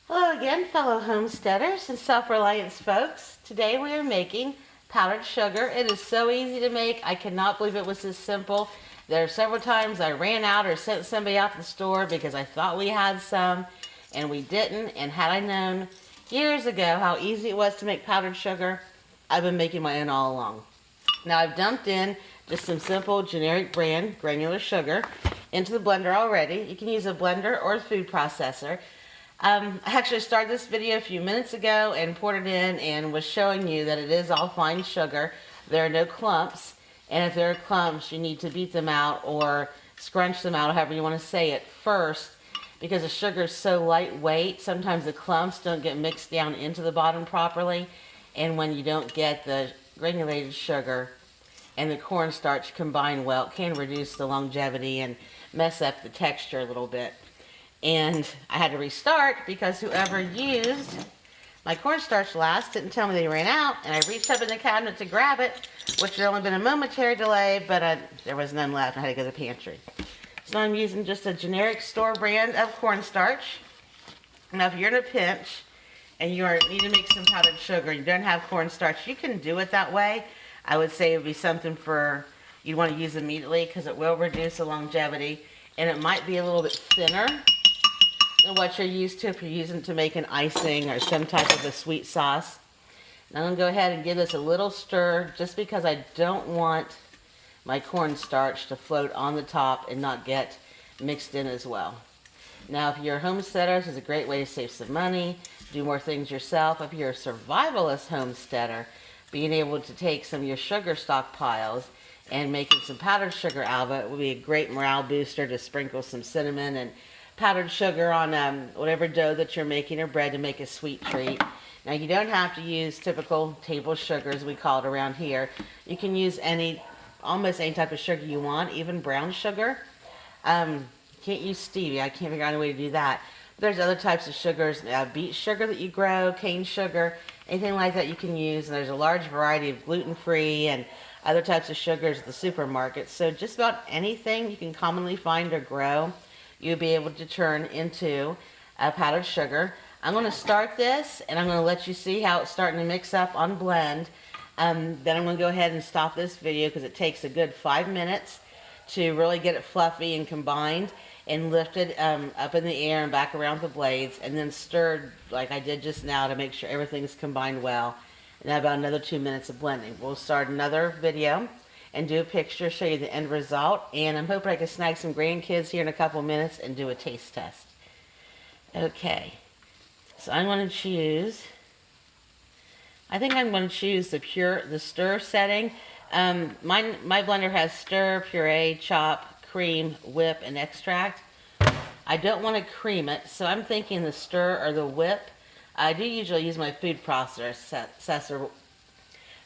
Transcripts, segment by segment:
Hello again, fellow homesteaders and self-reliance folks. Today we are making powdered sugar. It is so easy to make. I cannot believe it was this simple. There are several times I ran out or sent somebody out to the store because I thought we had some and we didn't. And had I known years ago how easy it was to make powdered sugar, I've been making my own all along. Now I've dumped in just some simple generic brand granular sugar into the blender already. You can use a blender or a food processor. I actually started this video a few minutes ago and poured it in and was showing you that it is all fine sugar. There are no clumps, and if there are clumps, you need to beat them out or scrunch them out, however you want to say it, first, because the sugar is so lightweight. Sometimes the clumps don't get mixed down into the bottom properly, and when you don't get the granulated sugar and the cornstarch combined well, it can reduce the longevity and mess up the texture a little bit. And I had to restart because whoever used my cornstarch last didn't tell me they ran out, and I reached up in the cabinet to grab it, which had only been a momentary delay, but there was none left. I had to go to the pantry. So I'm using just a generic store brand of cornstarch. Now if you're in a pinch and you need to make some powdered sugar, you don't have cornstarch, you can do it that way. I would say it would be something you'd want to use immediately because it will reduce the longevity, and it might be a little bit thinner than what you're used to if you're using it to make an icing or some type of a sweet sauce. Now I'm going to go ahead and give this a little stir just because I don't want my cornstarch to float on the top and not get mixed in as well. Now if you're a homesteader, this is a great way to save some money, do more things yourself. If you're a survivalist homesteader, being able to take some of your sugar stockpiles and making some powdered sugar out of it will be a great morale booster to sprinkle some cinnamon and powdered sugar on whatever dough that you're making or bread to make a sweet treat. Now you don't have to use typical table sugar as we call it around here. You can use almost any type of sugar you want, even brown sugar. Can't use stevia. I can't figure out a way to do that. There's other types of sugars, beet sugar that you grow, cane sugar, anything like that you can use. And there's a large variety of gluten-free and other types of sugars at the supermarket. So just about anything you can commonly find or grow, you'll be able to turn into powdered sugar. I'm going to start this and I'm going to let you see how it's starting to mix up on blend. Then I'm going to go ahead and stop this video because it takes a good 5 minutes to really get it fluffy and combined, and lift it up in the air and back around the blades, and then stirred like I did just now to make sure everything is combined well. And then about another 2 minutes of blending. We'll start another video and do a picture, show you the end result, and I'm hoping I can snag some grandkids here in a couple minutes and do a taste test. Okay, so I'm going to choose, I think I'm going to choose the stir setting. My blender has stir, puree, chop, cream, whip, and extract. I don't want to cream it, so I'm thinking the stir or the whip. I do usually use my food processor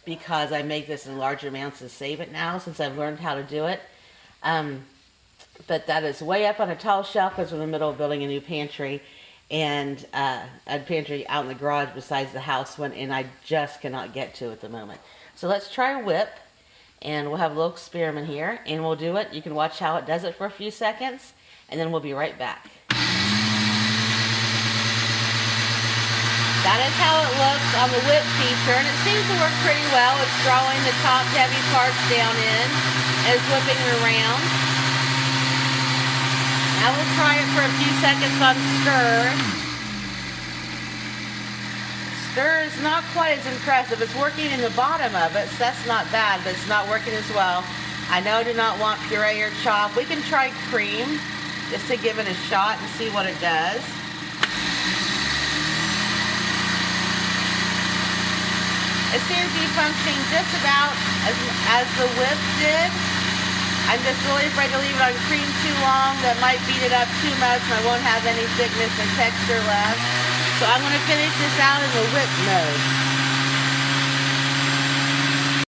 because I make this in large amounts to save it now since I've learned how to do it. But that is way up on a tall shelf because we're in the middle of building a new pantry, and a pantry out in the garage besides the house one, and I just cannot get to at the moment. So let's try a whip, and we'll have a little experiment here, and we'll do it. You can watch how it does it for a few seconds, and then we'll be right back. That is how it looks on the whip feature, and it seems to work pretty well. It's drawing the top heavy parts down in, and it's whipping it around. Now we'll try it for a few seconds on stir. Stir is not quite as impressive. It's working in the bottom of it, so that's not bad, but it's not working as well. I know I do not want puree or chop. We can try cream just to give it a shot and see what it does. It seems to be functioning just about as the whip did. I'm just really afraid to leave it on cream too long. That might beat it up too much and I won't have any thickness or texture left. So I'm going to finish this out in the whip mode.